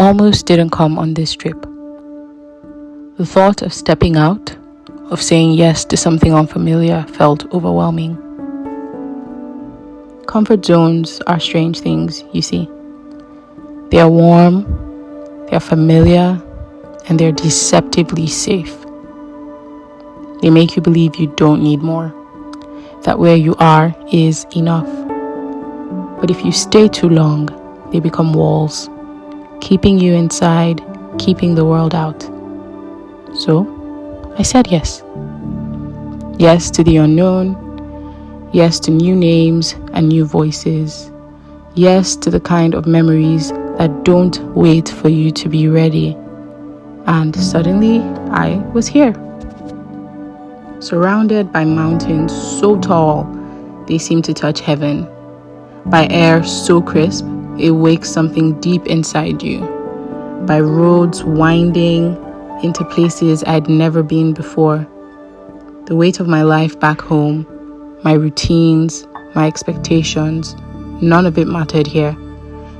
almost didn't come on this trip. The thought of stepping out, of saying yes to something unfamiliar, felt overwhelming. Comfort zones are strange things, you see. They are warm, they are familiar, and they're deceptively safe. They make you believe you don't need more, that where you are is enough. But if you stay too long, they become walls, keeping you inside, keeping the world out. So, I said yes. Yes to the unknown. Yes to new names and new voices. Yes to the kind of memories that don't wait for you to be ready. And suddenly, I was here. Surrounded by mountains so tall, they seem to touch heaven. By air so crisp, it wakes something deep inside you. By roads winding into places I'd never been before. The weight of my life back home, my routines, my expectations, none of it mattered here.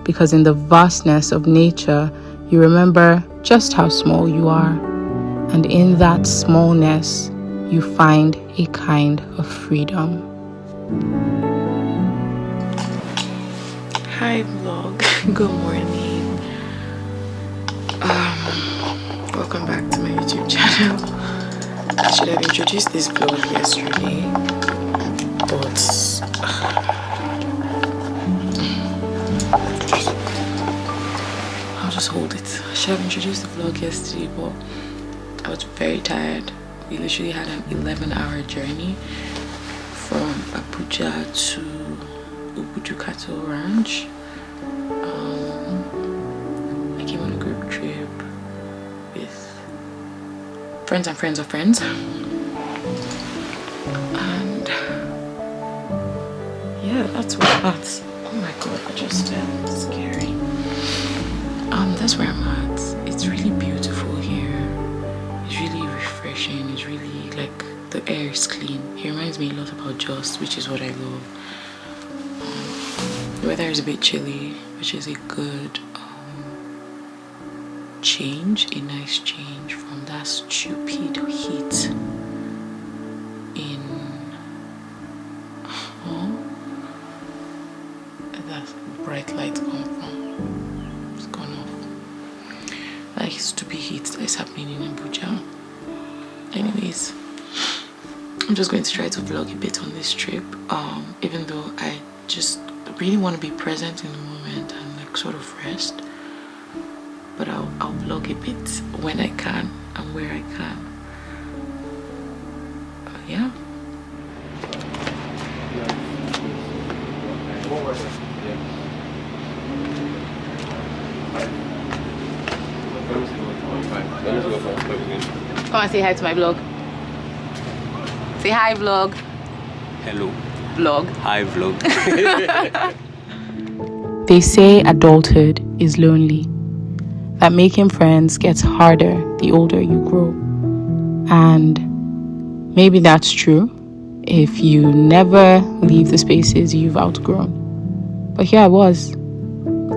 Because in the vastness of nature, you remember just how small you are. And in that smallness, you find a kind of freedom. Hi vlog, good morning. Welcome back to my YouTube channel. I should have introduced this vlog yesterday, but I'll just hold it. I should have introduced the vlog yesterday, but I was very tired. We literally had an 11-hour journey from Abuja to Obudu Cattle Ranch. I came on a group trip with friends and friends of friends, and yeah, that's where I'm at. Oh my god, I just scary. That's where I'm at. It's really beautiful here. It's really refreshing. It's really like the air is clean. It reminds me a lot about Just, which is what I love. The weather is a bit chilly, which is a good change, a nice change from that stupid heat in that bright light come from. It's gone off. That stupid heat that is happening in Abuja. Anyways, I'm just going to try to vlog a bit on this trip, even though I just really want to be present in the moment and like sort of rest. But I'll vlog a bit when I can and where I can. Yeah. Come and say hi to my vlog. Say hi vlog. Hello. Vlog. Hi vlog. They say adulthood is lonely. That making friends gets harder the older you grow. And maybe that's true if you never leave the spaces you've outgrown. But here I was,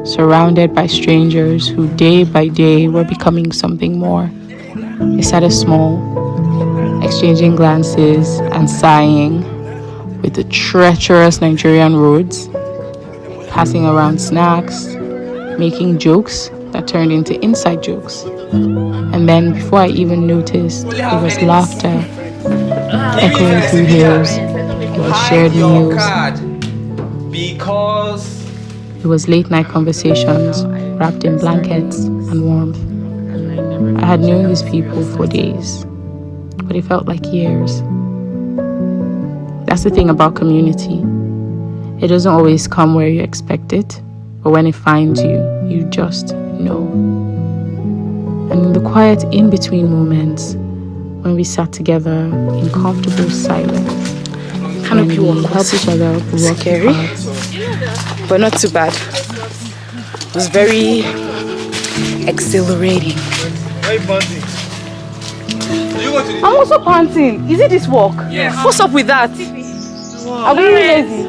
surrounded by strangers who day by day were becoming something more. They started small, exchanging glances and sighing with the treacherous Nigerian roads, passing around snacks, making jokes that turned into inside jokes. And then before I even noticed, it was laughter echoing through hills. It was shared meals. It was late night conversations wrapped in blankets and warmth. I had known these people for days, but it felt like years. That's the thing about community. It doesn't always come where you expect it, but when it finds you, you just know. And in the quiet in-between moments, when we sat together in comfortable silence, when we helped each other walk scary, but not too bad. It was very exhilarating. I'm also panting. Is it this walk? Yes. What's up with that? Wow. Are we lazy?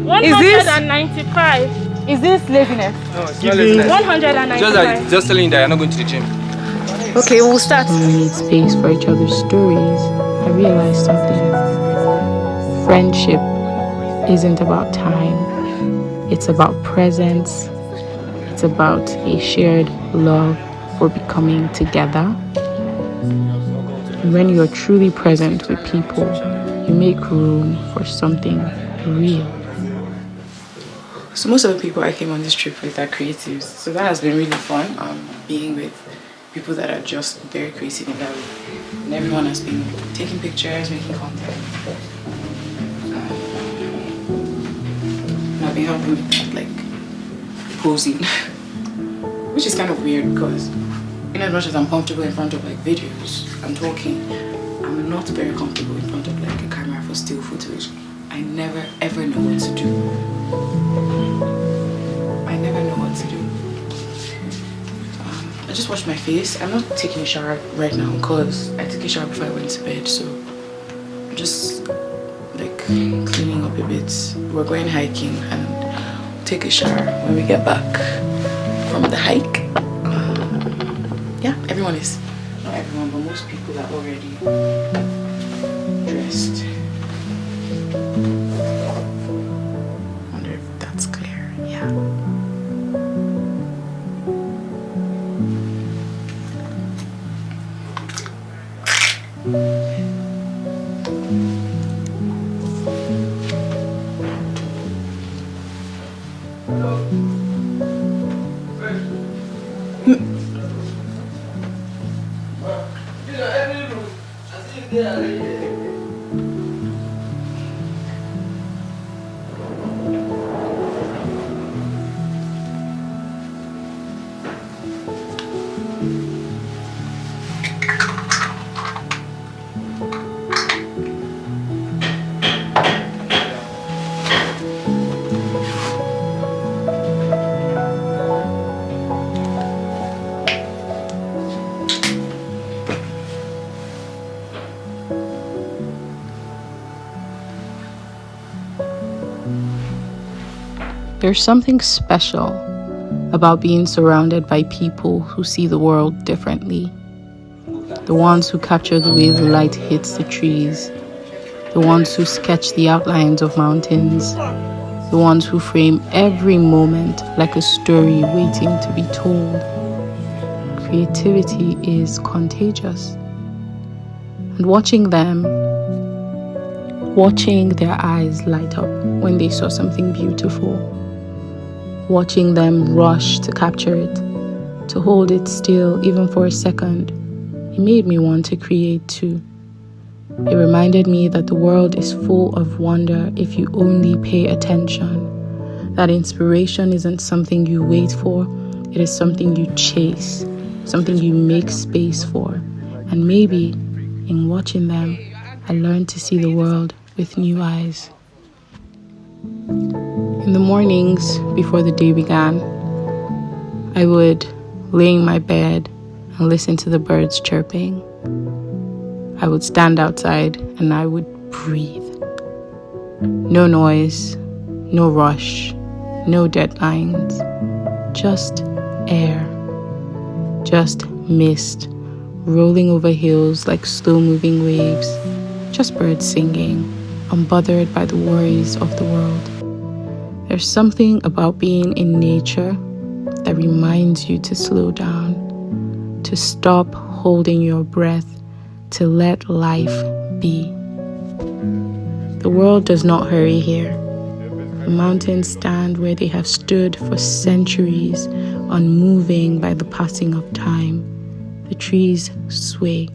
195 Is this laziness? No, it's not laziness. 195. Just telling you that you're not going to the gym. Okay, we'll start. When we made space for each other's stories, I realized something. Friendship isn't about time. It's about presence. It's about a shared love for becoming together. And when you're truly present with people, you make room for something real. So most of the people I came on this trip with are creatives. So that has been really fun, being with people that are just very creative in that way. And everyone has been taking pictures, making content. And I've been helping with that, like posing. Which is kind of weird because in as much as I'm comfortable in front of like videos, I'm talking, I'm not very comfortable in front of like a camera for still footage. I never ever know what to do. I never know what to do. I just washed my face. I'm not taking a shower right now because I took a shower before I went to bed, so I'm just like cleaning up a bit. We're going hiking and take a shower when we get back from the hike. Yeah, everyone is, not everyone, but most people are already dressed. I wonder if that's clear. Yeah. There's something special about being surrounded by people who see the world differently. The ones who capture the way the light hits the trees. The ones who sketch the outlines of mountains. The ones who frame every moment like a story waiting to be told. Creativity is contagious. And watching their eyes light up when they saw something beautiful. Watching them rush to capture it, to hold it still even for a second, it made me want to create too. It reminded me that the world is full of wonder if you only pay attention, that inspiration isn't something you wait for, it is something you chase, something you make space for. And maybe in watching them, I learned to see the world with new eyes. In the mornings before the day began, I would lay in my bed and listen to the birds chirping. I would stand outside and I would breathe. No noise, no rush, no deadlines, just air, just mist rolling over hills like slow-moving waves, just birds singing, unbothered by the worries of the world. There's something about being in nature that reminds you to slow down, to stop holding your breath, to let life be. The world does not hurry here. The mountains stand where they have stood for centuries, unmoving by the passing of time. The trees sway.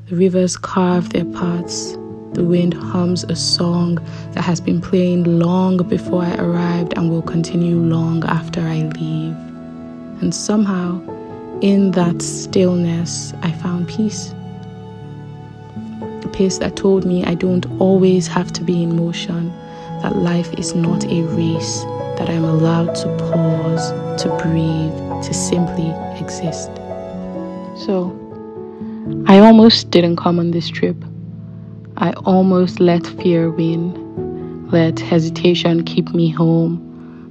The rivers carve their paths. The wind hums a song that has been playing long before I arrived and will continue long after I leave. And somehow, in that stillness, I found peace. A peace that told me I don't always have to be in motion, that life is not a race, that I'm allowed to pause, to breathe, to simply exist. So, I almost didn't come on this trip. I almost let fear win, let hesitation keep me home,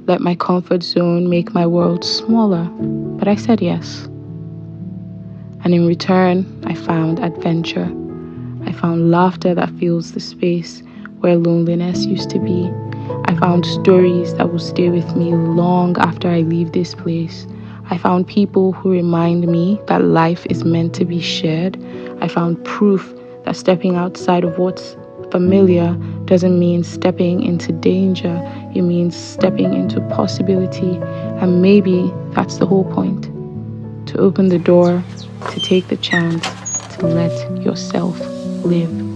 let my comfort zone make my world smaller, but I said yes. And in return, I found adventure. I found laughter that fills the space where loneliness used to be. I found stories that will stay with me long after I leave this place. I found people who remind me that life is meant to be shared. I found proof that stepping outside of what's familiar doesn't mean stepping into danger. It means stepping into possibility. And maybe that's the whole point. To open the door, to take the chance, to let yourself live.